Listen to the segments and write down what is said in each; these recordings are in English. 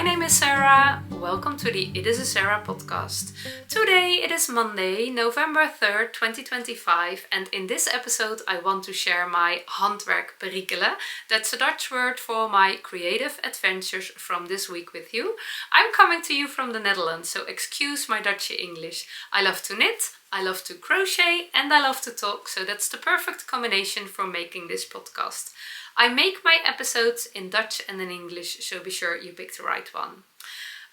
My name is Sarah. Welcome to the It is a Sarah podcast. Today it is Monday, November 3rd, 2025, and in this episode I want to share my handwerk perikelen. That's a Dutch word for my creative adventures from this week with you. I'm coming to you from the Netherlands, so excuse my Dutchy English. I love to knit, I love to crochet, and I love to talk, so that's the perfect combination for making this podcast. I make my episodes in Dutch and in English, so be sure you pick the right one.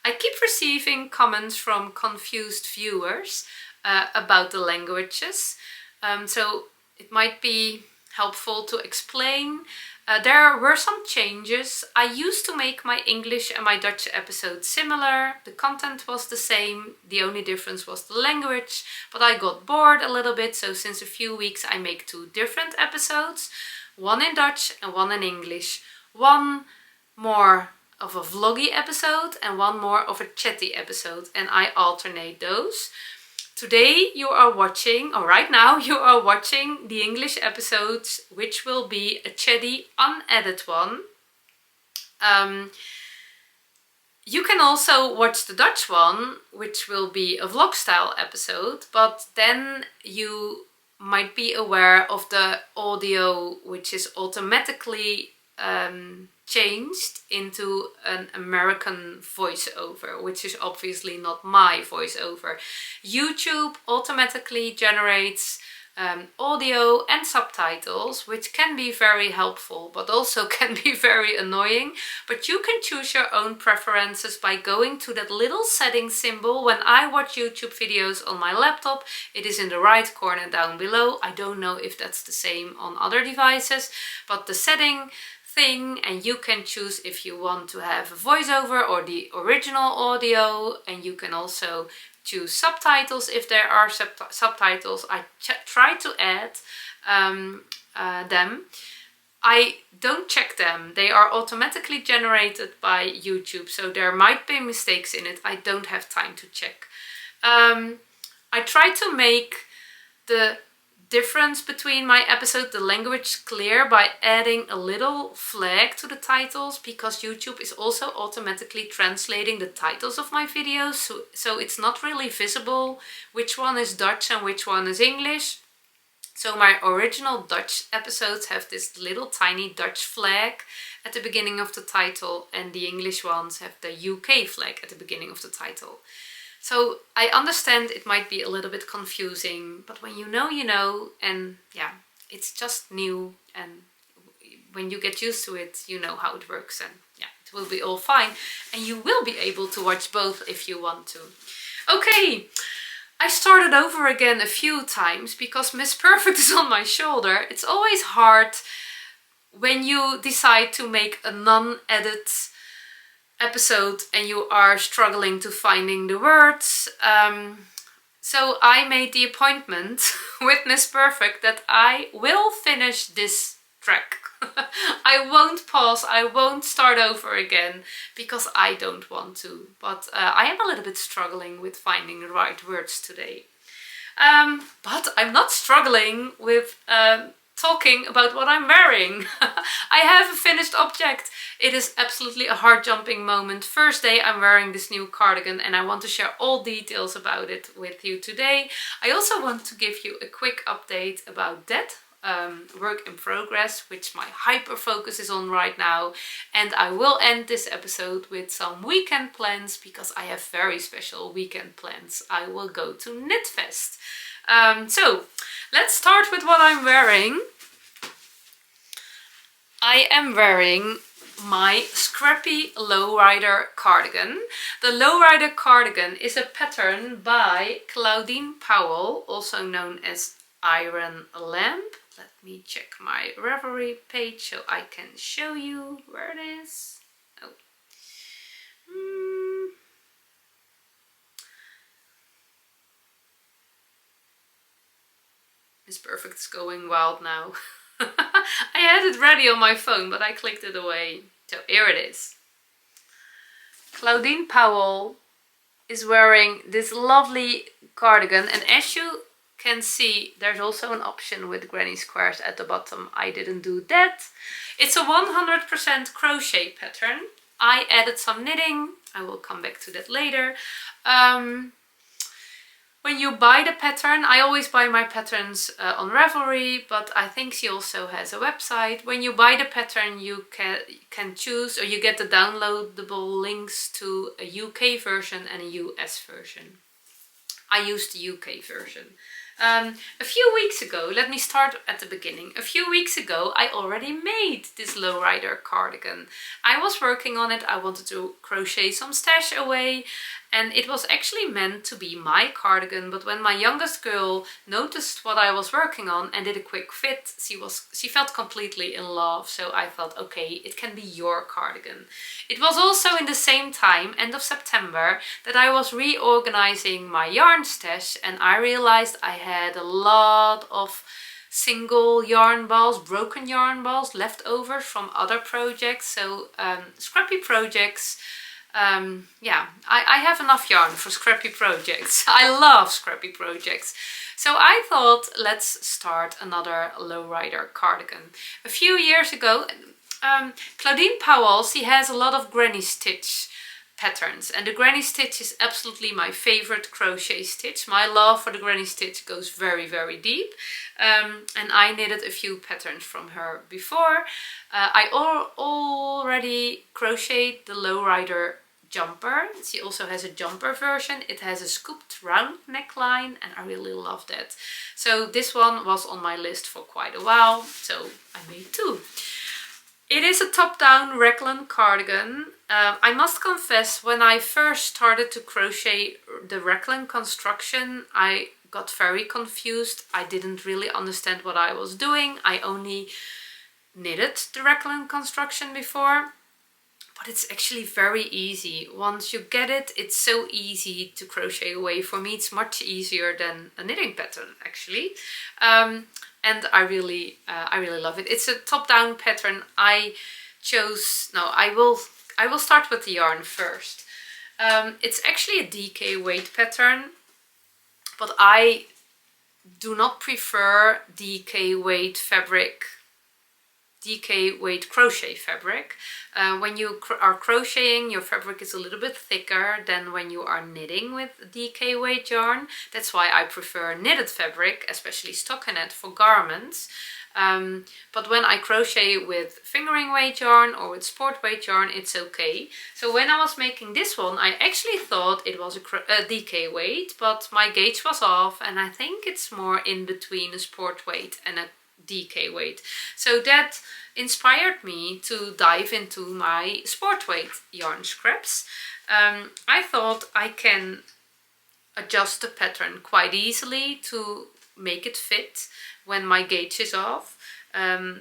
I keep receiving comments from confused viewers about the languages, so it might be helpful to explain. There were some changes. I used to make my English and my Dutch episodes similar. The content was the same, the only difference was the language, but I got bored a little bit, so since a few weeks I make two different episodes. One in Dutch and one in English. One more of a vloggy episode and one more of a chatty episode, and I alternate those. Today you are watching, or right now you are watching the English episodes, which will be a chatty unedited one. You can also watch the Dutch one, which will be a vlog style episode, but then you might be aware of the audio which is automatically changed into an American voiceover, which is obviously not my voiceover. YouTube automatically generates audio and subtitles, which can be very helpful but also can be very annoying. But you can choose your own preferences by going to that little setting symbol. When I watch YouTube videos on my laptop, it is in the right corner down below. I don't know if that's the same on other devices, but the setting thing, and you can choose if you want to have a voiceover or the original audio, and you can also choose subtitles if there are subtitles. I try to add them. I don't check them. They are automatically generated by YouTube, so there might be mistakes in it. I don't have time to check. I try to make the difference between my episode, the language, clear by adding a little flag to the titles, because YouTube is also automatically translating the titles of my videos, so it's not really visible which one is Dutch and which one is English. So my original Dutch episodes have this little tiny Dutch flag at the beginning of the title, and the English ones have the UK flag at the beginning of the title. So I understand it might be a little bit confusing, but when you know, you know, and yeah, it's just new, and when you get used to it, you know how it works, and yeah, it will be all fine, and you will be able to watch both if you want to. Okay, I started over again a few times because Miss Perfect is on my shoulder. It's always hard when you decide to make a non-edit episode and you are struggling to finding the words. So I made the appointment with Miss Perfect that I will finish this track. I won't pause, I won't start over again because I don't want to, but I am a little bit struggling with finding the right words today. But I'm not struggling with talking about what I'm wearing. I have a finished object. It is absolutely a heart-jumping moment. First day I'm wearing this new cardigan, and I want to share all details about it with you today. I also want to give you a quick update about that work in progress, which my hyper focus is on right now. And I will end this episode with some weekend plans, because I have very special weekend plans. I will go to KnitFest. So let's start with what I'm wearing. I am wearing my Scrappy Lowrider cardigan. The Lowrider cardigan is a pattern by Claudine Powell, also known as Iron Lamp. Let me check my Ravelry page so I can show you where it is. Oh. Miss Perfect is going wild now. I had it ready on my phone, but I clicked it away. So here it is. Claudine Powell is wearing this lovely cardigan, and as you can see, there's also an option with granny squares at the bottom. I didn't do that. It's a 100% crochet pattern. I added some knitting. I will come back to that later. When you buy the pattern, I always buy my patterns on Ravelry, but I think she also has a website. When you buy the pattern, you can choose, or you get the downloadable links to a UK version and a US version. I used the UK version. A few weeks ago, let me start at the beginning. A few weeks ago, I already made this Lowrider cardigan. I was working on it. I wanted to crochet some stash away, and it was actually meant to be my cardigan. But when my youngest girl noticed what I was working on and did a quick fit, she felt completely in love. So I thought, okay, it can be your cardigan. It was also in the same time, end of September, that I was reorganizing my yarn stash, and I realized I had a lot of single yarn balls, broken yarn balls left over from other projects, so scrappy projects. Yeah, I have enough yarn for scrappy projects. I love scrappy projects. So I thought, let's start another Lowrider cardigan. A few years ago, Claudine Powell, she has a lot of granny stitch patterns, and the granny stitch is absolutely my favorite crochet stitch. My love for the granny stitch goes very, very deep, and I knitted a few patterns from her before. I already crocheted the Lowrider jumper. She also has a jumper version. It has a scooped round neckline, and I really love that. So this one was on my list for quite a while, so I made two. It is a top-down raglan cardigan. I must confess, when I first started to crochet the raglan construction, I got very confused. I didn't really understand what I was doing. I only knitted the raglan construction before, but it's actually very easy. Once you get it, it's so easy to crochet away. For me, it's much easier than a knitting pattern, actually. And I really love it. It's a top-down pattern. I will start with the yarn first. It's actually a DK weight pattern, but I do not prefer DK weight fabric, DK weight crochet fabric. When you are crocheting, your fabric is a little bit thicker than when you are knitting with DK weight yarn. That's why I prefer knitted fabric, especially stockinette for garments. But when I crochet with fingering weight yarn or with sport weight yarn, it's okay. So when I was making this one, I actually thought it was a DK weight, but my gauge was off, and I think it's more in between a sport weight and a DK weight. So that inspired me to dive into my sport weight yarn scraps. I thought I can adjust the pattern quite easily to make it fit when my gauge is off.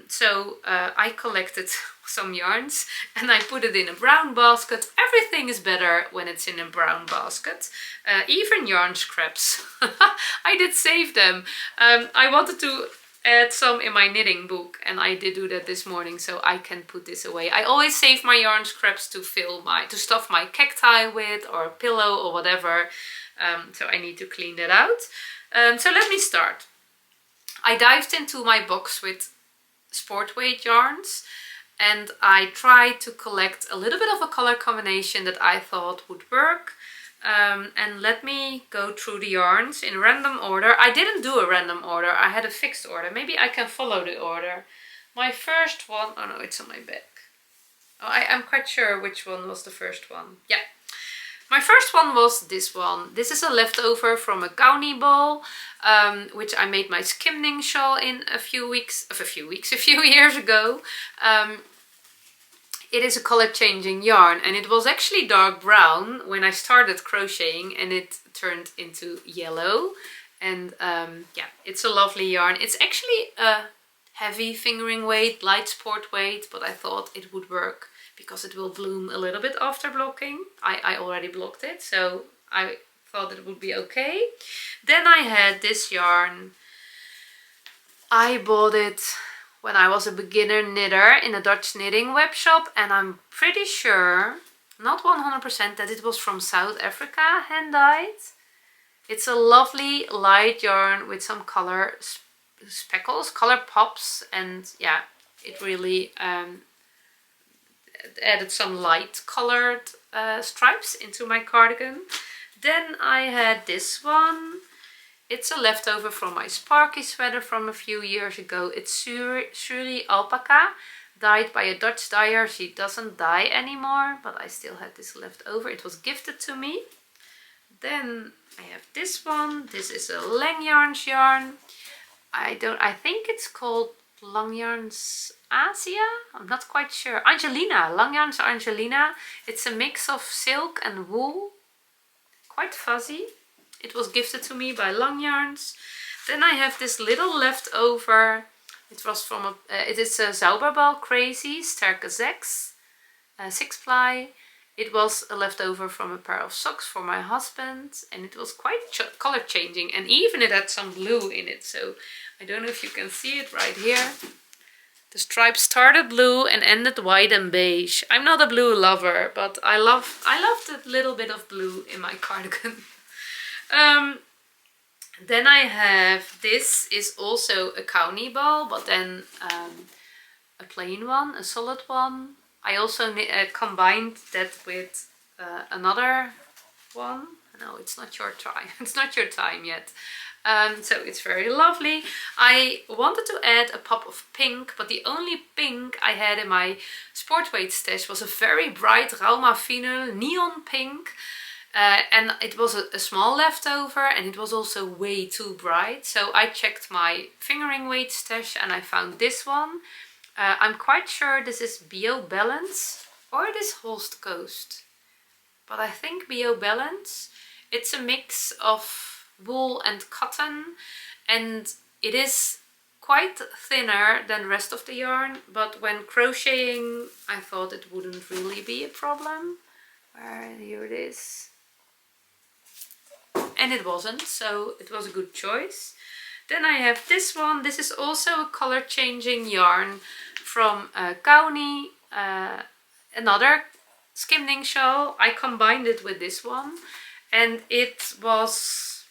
So I collected some yarns and I put it in a brown basket. Everything is better when it's in a brown basket. Even yarn scraps. I did save them. I wanted to add some in my knitting book, and I did do that this morning, so I can put this away. I always save my yarn scraps to stuff my cacti with, or a pillow or whatever. So I need to clean that out. So let me start. I dived into my box with sport weight yarns, and I tried to collect a little bit of a color combination that I thought would work. And let me go through the yarns in random order. I didn't do a random order, I had a fixed order. Maybe I can follow the order. My first one, oh no, it's on my back. Oh, I'm quite sure which one was the first one. Yeah. My first one was this one. This is a leftover from a Gownie ball, which I made my skimning shawl in a few years ago. It is a color changing yarn, and it was actually dark brown when I started crocheting, and it turned into yellow. And yeah, it's a lovely yarn. It's actually a heavy fingering weight, light sport weight, but I thought it would work because it will bloom a little bit after blocking. I already blocked it, so I thought it would be okay. Then I had this yarn. I bought it when I was a beginner knitter in a Dutch knitting web shop, and I'm pretty sure, not 100%, that it was from South Africa, hand dyed. It's a lovely light yarn with some color speckles, color pops, and yeah, it really added some light colored stripes into my cardigan. Then I had this one. It's a leftover from my Sparky sweater from a few years ago. It's Zürich alpaca, dyed by a Dutch dyer. She doesn't dye anymore, but I still had this left over. It was gifted to me. Then I have this one. This is a Langyarns yarn. I think it's called Langyarns Asia. I'm not quite sure. Angelina, Langyarns Angelina. It's a mix of silk and wool. Quite fuzzy. It was gifted to me by Langyarns. Then I have this little leftover. It was from it is a Zauberball Crazy Sterke 6 ply. It was a leftover from a pair of socks for my husband, and it was quite color changing, and even it had some blue in it. So I don't know if you can see it right here. The stripe started blue and ended white and beige. I'm not a blue lover, but I love the little bit of blue in my cardigan. Then I have, this is also a Kauni ball, but then a plain one, a solid one. I also combined that with another one. No, it's not your time. It's not your time yet. So it's very lovely. I wanted to add a pop of pink, but the only pink I had in my sportweight stash was a very bright Rauma Fine neon pink. And it was a small leftover, and it was also way too bright. So I checked my fingering weight stash and I found this one. I'm quite sure this is Bio Balance or it is Holst Coast. But I think Bio Balance. It's a mix of wool and cotton, and it is quite thinner than the rest of the yarn, but when crocheting I thought it wouldn't really be a problem. Here it is. And it wasn't, so it was a good choice. Then I have this one. This is also a color changing yarn from Kauni, another skimming shawl. I combined it with this one, and it was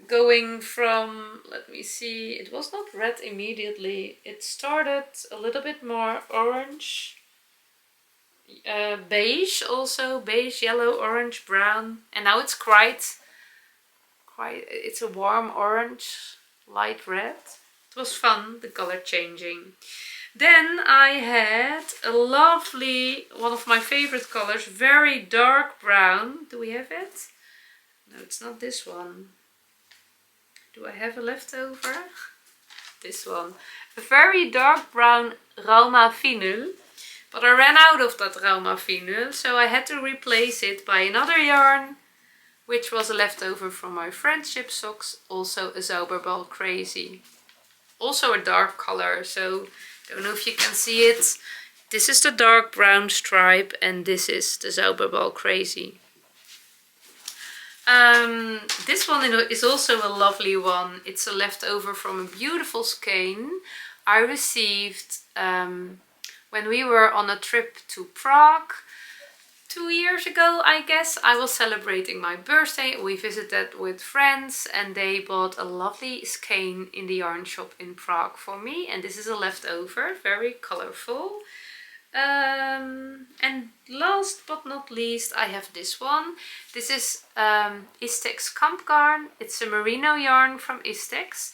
going from, let me see, it was not red immediately. It started a little bit more orange, beige also, beige, yellow, orange, brown, and now it's it's a warm orange, light red. It was fun, the color changing. Then I had a lovely, one of my favorite colors, very dark brown. Do we have it? No, it's not this one. Do I have a leftover? This one. A very dark brown Rauma Fine. But I ran out of that Rauma Fine, so I had to replace it by another yarn, which was a leftover from my friendship socks, also a Zauberball Crazy. Also a dark color, so don't know if you can see it. This is the dark brown stripe and this is the Zauberball Crazy. This one is also a lovely one. It's a leftover from a beautiful skein I received when we were on a trip to Prague 2 years ago, I guess. I was celebrating my birthday. We visited with friends and they bought a lovely skein in the yarn shop in Prague for me. And this is a leftover, very colorful. And last but not least, I have this one. This is Istex Camp Garn. It's a merino yarn from Istex.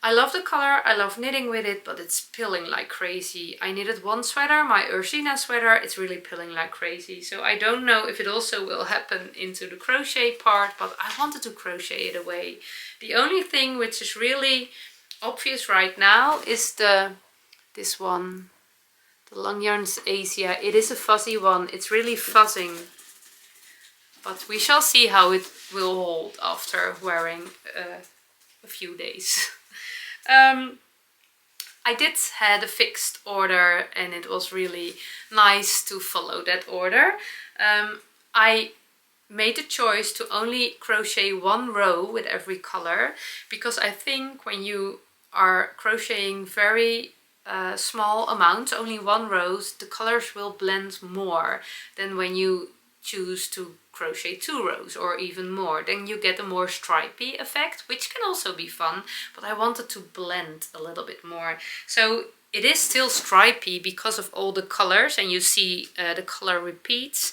I love the color, I love knitting with it, but it's pilling like crazy. I knitted one sweater, my Ursina sweater, it's really pilling like crazy. So I don't know if it also will happen into the crochet part, but I wanted to crochet it away. The only thing which is really obvious right now is this one, the Langyarns Asia. It is a fuzzy one, it's really fuzzing. But we shall see how it will hold after wearing a few days. I did had a fixed order and it was really nice to follow that order. I made the choice to only crochet one row with every color because I think when you are crocheting very small amounts, only one row, the colors will blend more than when you choose to crochet 2 rows or even more. Then you get a more stripy effect, which can also be fun, but I wanted to blend a little bit more. So it is still stripy because of all the colors, and you see the color repeats,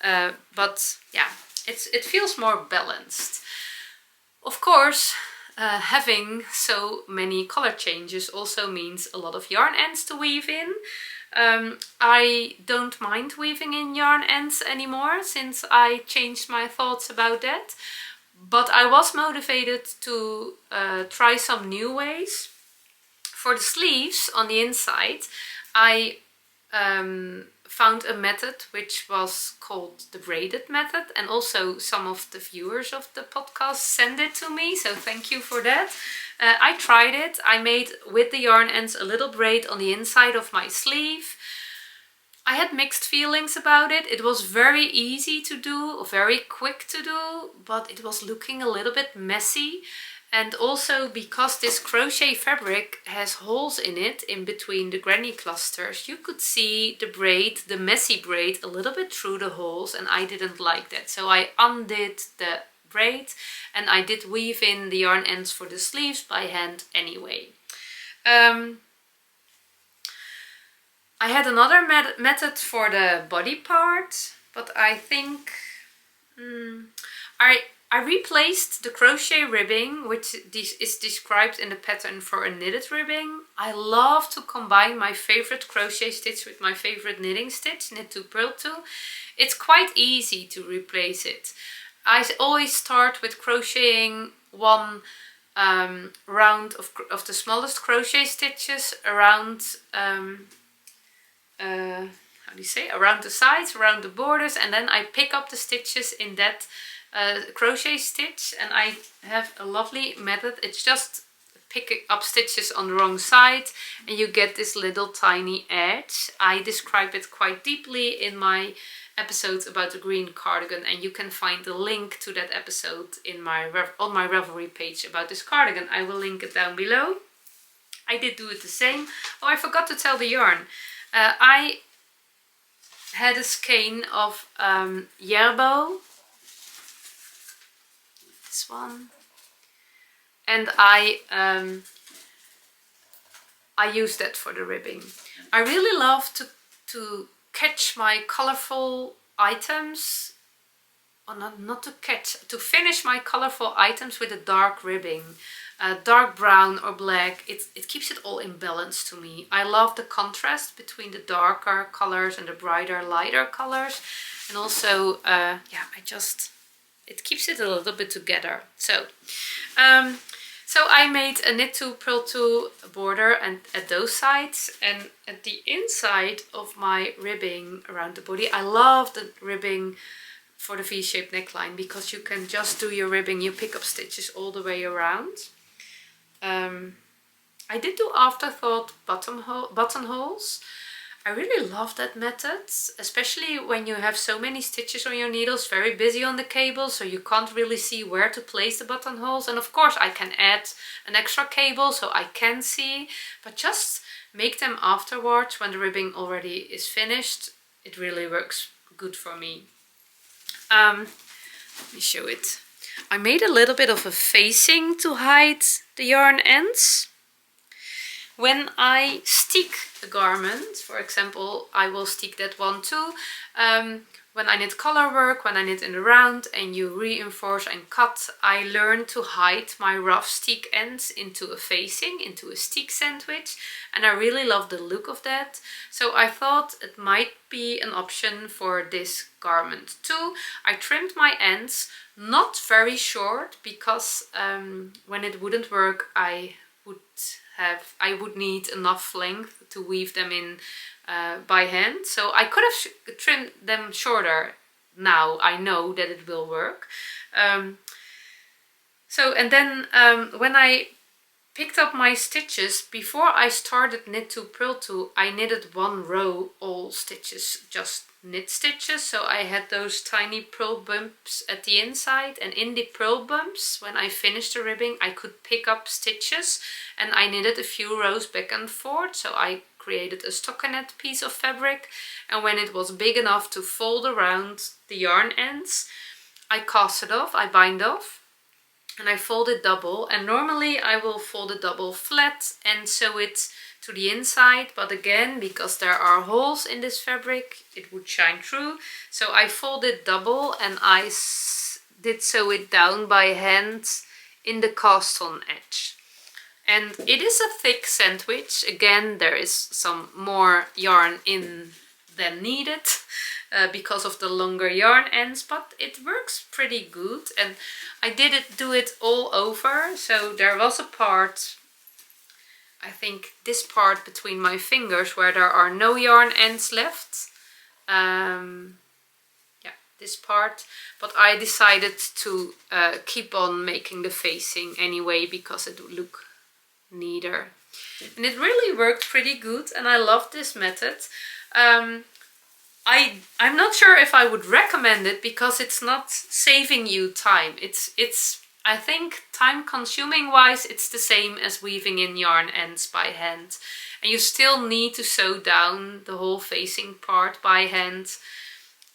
but yeah, it feels more balanced. Of course, having so many color changes also means a lot of yarn ends to weave in. I don't mind weaving in yarn ends anymore since I changed my thoughts about that, but I was motivated to try some new ways. For the sleeves on the inside, I found a method which was called the braided method, and also some of the viewers of the podcast sent it to me, so thank you for that. I tried it. I made with the yarn ends a little braid on the inside of my sleeve. I had mixed feelings about it. It was very easy to do, very quick to do, but it was looking a little bit messy. And also because this crochet fabric has holes in it in between the granny clusters, you could see the braid, the messy braid, a little bit through the holes, and I didn't like that. So I undid the braid and I did weave in the yarn ends for the sleeves by hand anyway. I had another method for the body part, but I think I replaced the crochet ribbing, which is described in the pattern for a knitted ribbing. I love to combine my favorite crochet stitch with my favorite knitting stitch, knit 2 purl 2. It's quite easy to replace it. I always start with crocheting one round of the smallest crochet stitches around how do you say, around the sides, around the borders, and then I pick up the stitches in that crochet stitch, and I have a lovely method. It's just picking up stitches on the wrong side and you get this little tiny edge. I describe it quite deeply in my episodes about the green cardigan, and you can find the link to that episode in my on my Ravelry page about this cardigan. I will link it down below. I did do it the same. Oh, I forgot to tell the yarn. I had a skein of yerbo, this one, and I used that for the ribbing. I really love to catch my colorful items, or not to catch, to finish my colorful items with a dark ribbing. Dark brown or black, it keeps it all in balance to me. I love the contrast between the darker colors and the brighter, lighter colors, and also yeah, it keeps it a little bit together. So I made a knit 2 purl 2 border and at those sides, and at the inside of my ribbing around the body, I love the ribbing for the V-shaped neckline because you can just do your ribbing, you pick up stitches all the way around. I did do afterthought buttonholes. I really love that method, especially when you have so many stitches on your needles, very busy on the cable, so you can't really see where to place the buttonholes. And of course I can add an extra cable so I can see, but just make them afterwards when the ribbing already is finished. It really works good for me. Let me show it. I made a little bit of a facing to hide the yarn ends. When I stick a garment, for example, I will stick that one too. When I knit color work, when I knit in the round and you reinforce and cut, I learn to hide my rough stick ends into a facing, into a stick sandwich, and I really love the look of that. So I thought it might be an option for this garment too. I trimmed my ends, not very short, because when it wouldn't work, I would need enough length to weave them in by hand. So I could have trimmed them shorter. Now I know that it will work. And then when I picked up my stitches, before I started knit 2 purl 2, I knitted one row all stitches, just knit stitches. So I had those tiny purl bumps at the inside, and in the purl bumps, when I finished the ribbing, I could pick up stitches, and I knitted a few rows back and forth. So I created a stockinette piece of fabric, and when it was big enough to fold around the yarn ends, I cast it off, I bind off, and I fold it double. And normally I will fold it double flat and sew it to the inside, but again, because there are holes in this fabric, it would shine through. So I fold it double and I did sew it down by hand in the cast on edge. And it is a thick sandwich. Again, there is some more yarn in than needed because of the longer yarn ends, but it works pretty good. And I didn't do it all over, so there was a part, I think this part between my fingers, where there are no yarn ends left. Yeah, this part. But I decided to keep on making the facing anyway, because it would look neater. And it really worked pretty good, and I love this method. I'm not sure if I would recommend it, because it's not saving you time. It's I think time consuming wise, it's the same as weaving in yarn ends by hand. And you still need to sew down the whole facing part by hand.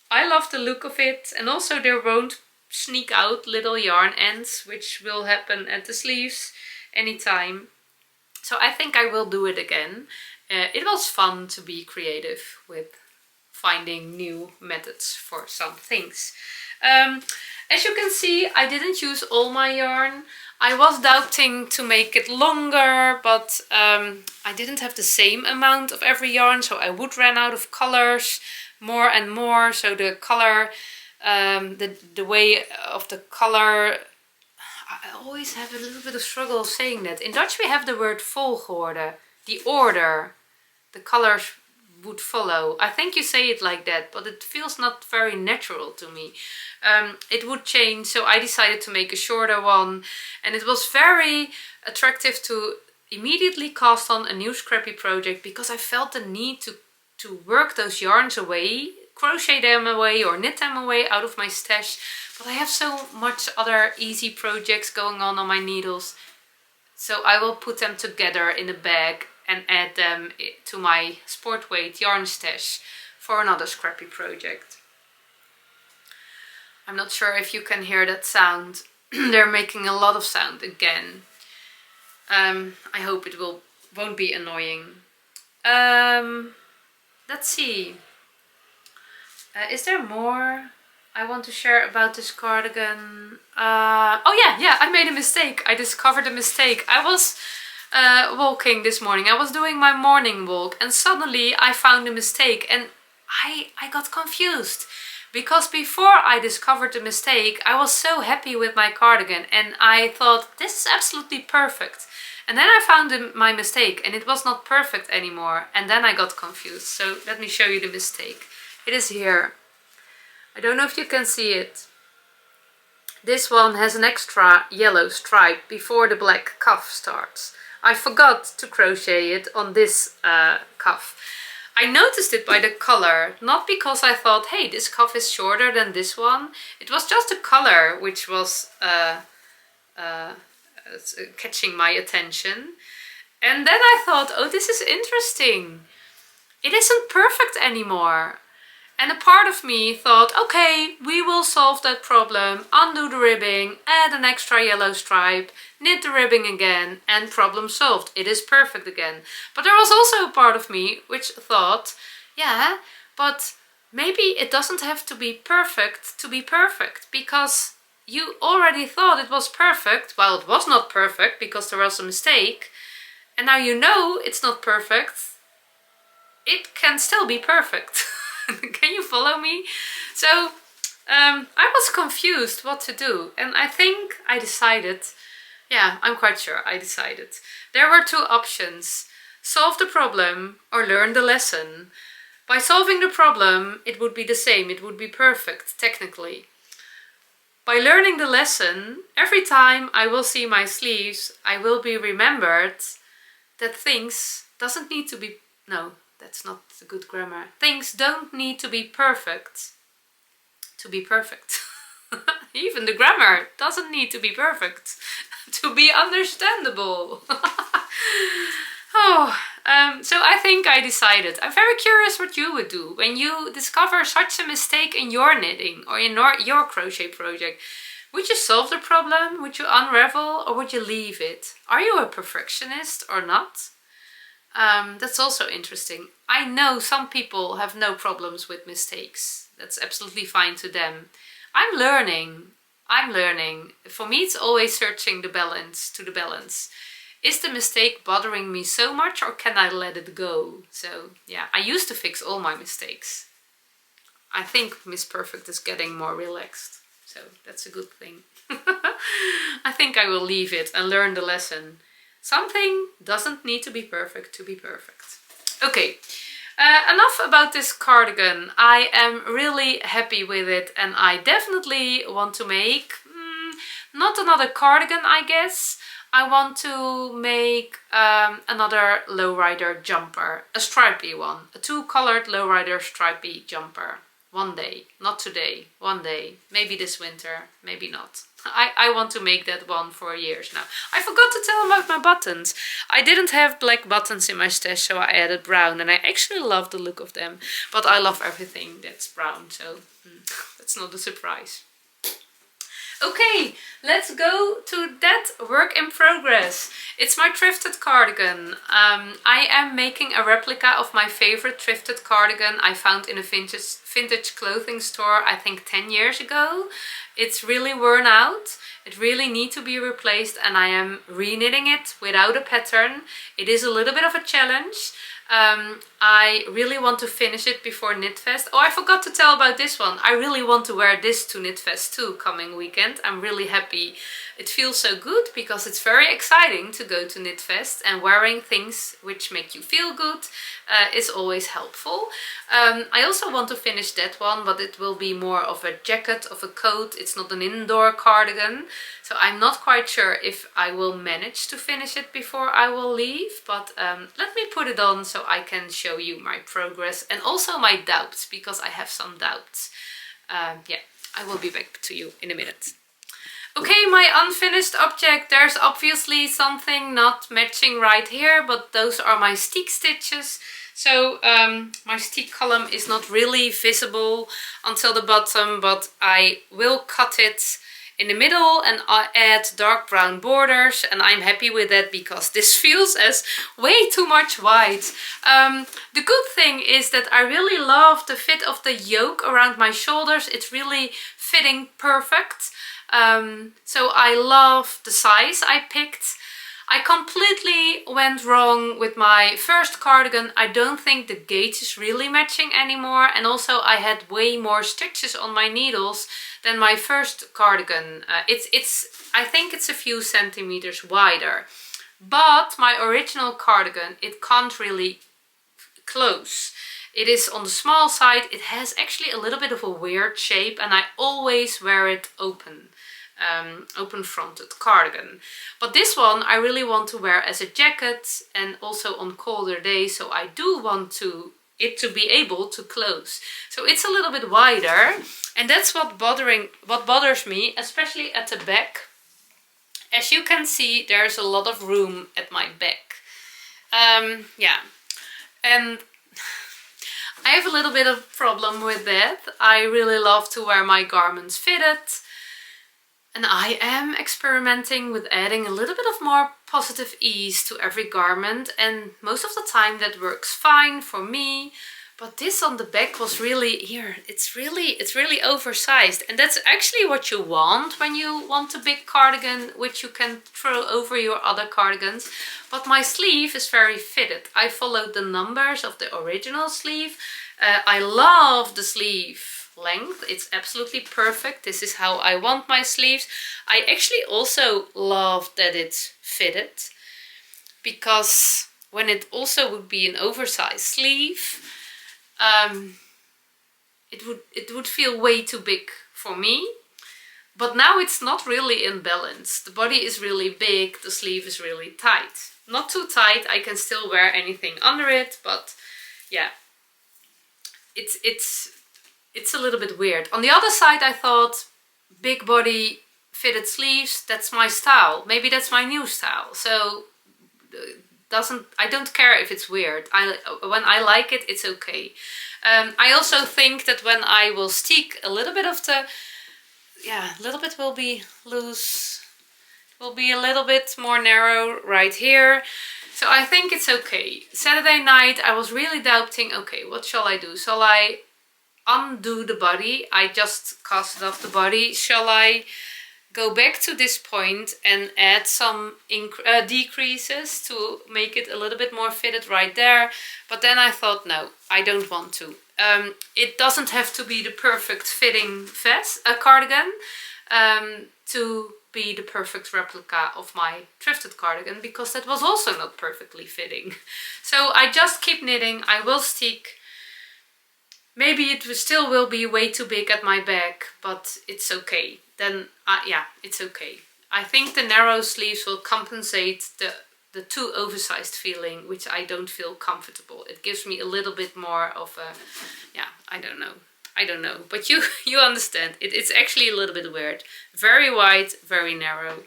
I love the look of it, and also there won't sneak out little yarn ends, which will happen at the sleeves anytime. So I think I will do it again. It was fun to be creative with finding new methods for some things. As you can see, I didn't use all my yarn. I was doubting to make it longer, but I didn't have the same amount of every yarn, so I would run out of colors more and more. So the color, the way of the color, I always have a little bit of struggle saying that. In Dutch we have the word volgorde, the order, the colors would follow. I think you say it like that, but it feels not very natural to me. It would change, so I decided to make a shorter one, and it was very attractive to immediately cast on a new Scrappy project, because I felt the need to work those yarns away, crochet them away or knit them away out of my stash. But I have so much other easy projects going on my needles, so I will put them together in a bag and add them to my sport weight yarn stash for another Scrappy project. I'm not sure if you can hear that sound. They're making a lot of sound again. I hope it won't be annoying. Let's see. Is there more I want to share about this cardigan? Oh yeah, I made a mistake. I discovered a mistake. I was walking this morning. I was doing my morning walk, and suddenly I found a mistake, and I got confused, because before I discovered the mistake I was so happy with my cardigan and I thought this is absolutely perfect, and then I found my mistake and it was not perfect anymore, and then I got confused. So let me show you the mistake. It is here. I don't know if you can see it. This one has an extra yellow stripe before the black cuff starts. I forgot to crochet it on this cuff. I noticed it by the color, not because I thought, hey, this cuff is shorter than this one. It was just the color which was catching my attention. And then I thought, oh, this is interesting. It isn't perfect anymore. And a part of me thought, okay, we will solve that problem, undo the ribbing, add an extra yellow stripe, knit the ribbing again, and problem solved. It is perfect again. But there was also a part of me which thought, yeah, but maybe it doesn't have to be perfect, because you already thought it was perfect. Well, it was not perfect because there was a mistake, and now you know it's not perfect. It can still be perfect. Can you follow me? So I was confused what to do, and I think I decided, yeah, I'm quite sure I decided. There were two options: solve the problem or learn the lesson. By solving the problem, it would be the same, it would be perfect technically. By learning the lesson, every time I will see my sleeves, I will be remembered that things doesn't need to be, no, that's not the good grammar. Things don't need to be perfect to be perfect. Even the grammar doesn't need to be perfect to be understandable. Oh, So I think I decided. I'm very curious what you would do when you discover such a mistake in your knitting or in your crochet project. Would you solve the problem? Would you unravel, or would you leave it? Are you a perfectionist or not? That's also interesting. I know some people have no problems with mistakes. That's absolutely fine to them. I'm learning. For me, it's always searching the balance. Is the mistake bothering me so much, or can I let it go? So yeah, I used to fix all my mistakes. I think Miss Perfect is getting more relaxed. So that's a good thing. I think I will leave it and learn the lesson. Something doesn't need to be perfect to be perfect. Okay, enough about this cardigan. I am really happy with it, and I definitely want to make, not another cardigan, I guess. I want to make another Lowrider jumper, a stripy one, a two-colored Lowrider stripy jumper. One day, not today, one day, maybe this winter, maybe not. I want to make that one for years now. I forgot to tell about my buttons. I didn't have black buttons in my stash, so I added brown, and I actually love the look of them. But I love everything that's brown, so that's not a surprise. Okay, let's go to that work in progress. It's my thrifted cardigan. I am making a replica of my favorite thrifted cardigan I found in a vintage clothing store, I think 10 years ago. It's really worn out. It really needs to be replaced, and I am re-knitting it without a pattern. It is a little bit of a challenge. I really want to finish it before KnitFest. Oh, I forgot to tell about this one. I really want to wear this to KnitFest too coming weekend. I'm really happy. It feels so good because it's very exciting to go to KnitFest, and wearing things which make you feel good is always helpful. I also want to finish that one, but it will be more of a jacket, of a coat. It's not an indoor cardigan. So I'm not quite sure if I will manage to finish it before I will leave, but let me put it on so I can show you my progress and also my doubts, because I have some doubts. Yeah, I will be back to you in a minute. Okay, my unfinished object. There's obviously something not matching right here, but those are my stick stitches. So my stick column is not really visible until the bottom, but I will cut it in the middle and add dark brown borders, and I'm happy with that because this feels as way too much white. The good thing is that I really love the fit of the yoke around my shoulders. It's really fitting perfect. So I love the size I picked. I completely went wrong with my first cardigan. I don't think the gauge is really matching anymore, and also I had way more stitches on my needles than my first cardigan. I think it's a few centimeters wider, but my original cardigan, it can't really close. It is on the small side. It has actually a little bit of a weird shape, and I always wear it open. Open-fronted cardigan. But this one I really want to wear as a jacket and also on colder days, so I do want it to be able to close. So it's a little bit wider, and that's what bothers me, especially at the back. As you can see, there's a lot of room at my back. Yeah, and I have a little bit of problem with that. I really love to wear my garments fitted. And I am experimenting with adding a little bit of more positive ease to every garment, and most of the time that works fine for me. But this on the back was really here. It's really oversized, and that's actually what you want when you want a big cardigan which you can throw over your other cardigans. But my sleeve is very fitted. I followed the numbers of the original sleeve. I love the sleeve length. It's absolutely perfect. This is how I want my sleeves. I actually also love that it's fitted, because when it also would be an oversized sleeve, it would feel way too big for me. But now it's not really in balance. The body is really big, the sleeve is really tight. Not too tight, I can still wear anything under it, but yeah, it's a little bit weird. On the other side, I thought big body fitted sleeves, that's my style. Maybe that's my new style. So I don't care if it's weird. When I like it, it's okay. I also think that when I will stick a little bit of the, yeah, a little bit will be loose, will be a little bit more narrow right here. So I think it's okay. Saturday night I was really doubting, okay, what shall I do? Shall I undo the body? I just casted off the body. Shall I go back to this point and add some decreases to make it a little bit more fitted right there? But then I thought, no, I don't want to. It doesn't have to be the perfect fitting cardigan to be the perfect replica of my thrifted cardigan, because that was also not perfectly fitting. So I just keep knitting. I will stick. Maybe it still will be way too big at my back, but it's okay. Then, yeah, it's okay. I think the narrow sleeves will compensate the too oversized feeling, which I don't feel comfortable. It gives me a little bit more of a, yeah, I don't know. But you understand. It's actually a little bit weird. Very wide, very narrow.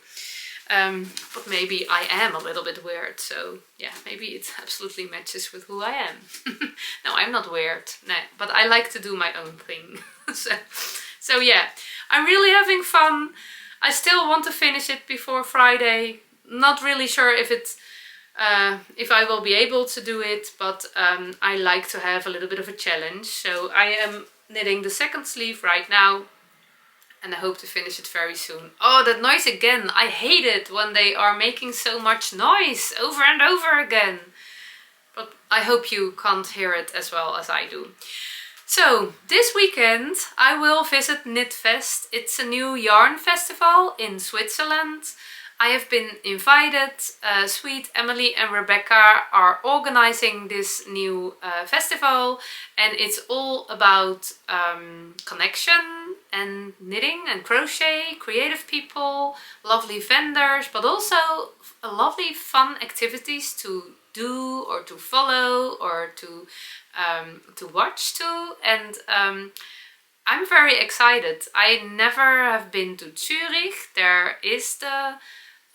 But maybe I am a little bit weird, so yeah, maybe it absolutely matches with who I am. No, I'm not weird, no, but I like to do my own thing. so yeah, I'm really having fun. I still want to finish it before Friday. Not really sure if I will be able to do it, but I like to have a little bit of a challenge. So I am knitting the second sleeve right now, and I hope to finish it very soon. Oh, that noise again. I hate it when they are making so much noise over and over again. But I hope you can't hear it as well as I do. So, this weekend I will visit KnitFest. It's a new yarn festival in Switzerland. I have been invited. Sweet Emily and Rebecca are organizing this new festival, and it's all about connection and knitting and crochet, creative people, lovely vendors, but also lovely fun activities to do or to follow or to watch too. And I'm very excited. I never have been to Zürich. There is the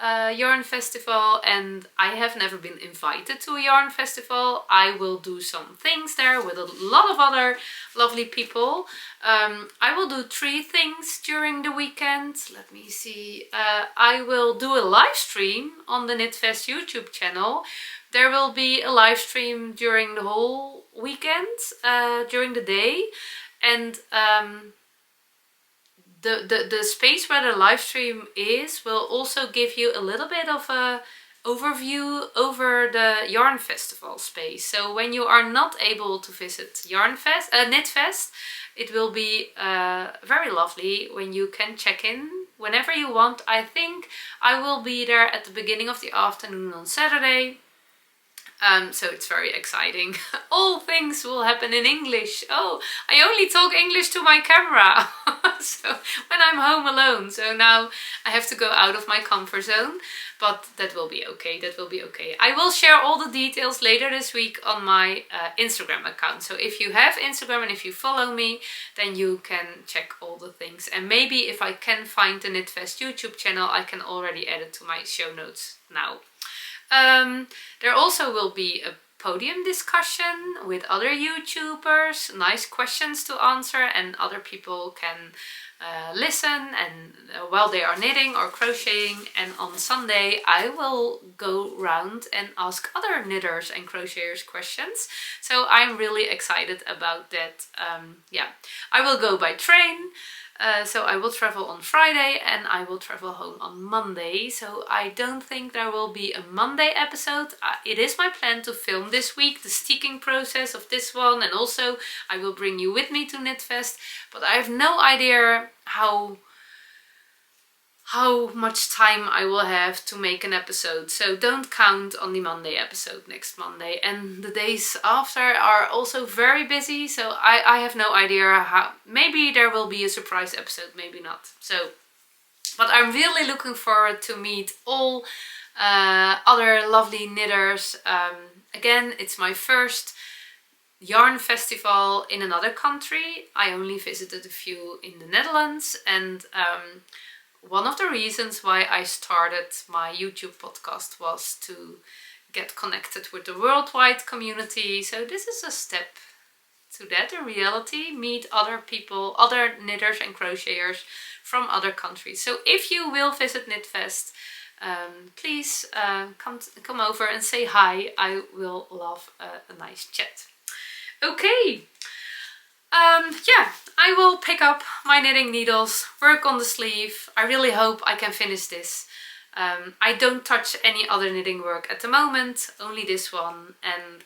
yarn festival, and I have never been invited to a yarn festival. I will do some things there with a lot of other lovely people. I will do 3 things during the weekend. Let me see. I will do a live stream on the KnitFest YouTube channel. There will be a live stream during the whole weekend, during the day, and the space where the live stream is will also give you a little bit of a overview over the yarn festival space. So when you are not able to visit KnitFest, it will be very lovely when you can check in whenever you want. I think I will be there at the beginning of the afternoon on Saturday. So it's very exciting. All things will happen in English. Oh, I only talk English to my camera. So when I'm home alone. So now I have to go out of my comfort zone. But that will be okay. That will be okay. I will share all the details later this week on my Instagram account. So if you have Instagram and if you follow me, then you can check all the things. And maybe if I can find the KnitFest YouTube channel, I can already add it to my show notes now. There also will be a podium discussion with other YouTubers, nice questions to answer, and other people can listen and while they are knitting or crocheting. And on Sunday I will go round and ask other knitters and crocheters questions. So I'm really excited about that. Yeah, I will go by train. So I will travel on Friday and I will travel home on Monday. So I don't think there will be a Monday episode. It is my plan to film this week the sticking process of this one, and also I will bring you with me to KnitFest. But I have no idea how much time I will have to make an episode. So don't count on the Monday episode next Monday. And the days after are also very busy. So I have no idea how. Maybe there will be a surprise episode, maybe not. So, but I'm really looking forward to meet all other lovely knitters. Again, it's my first yarn festival in another country. I only visited a few in the Netherlands, and one of the reasons why I started my YouTube podcast was to get connected with the worldwide community. So this is a step to that in reality. Meet other people, other knitters and crocheters from other countries. So if you will visit KnitFest, please come over and say hi. I will love a nice chat. Okay. Yeah, I will pick up my knitting needles, work on the sleeve. I really hope I can finish this. I don't touch any other knitting work at the moment, only this one. And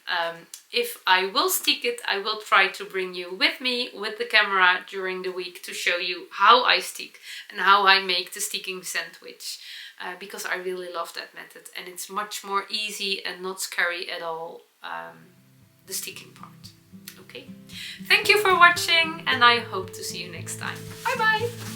if I will stick it, I will try to bring you with me with the camera during the week to show you how I stick and how I make the sticking sandwich. Because I really love that method, and it's much more easy and not scary at all, the sticking part. Okay, thank you for watching, and I hope to see you next time. Bye bye!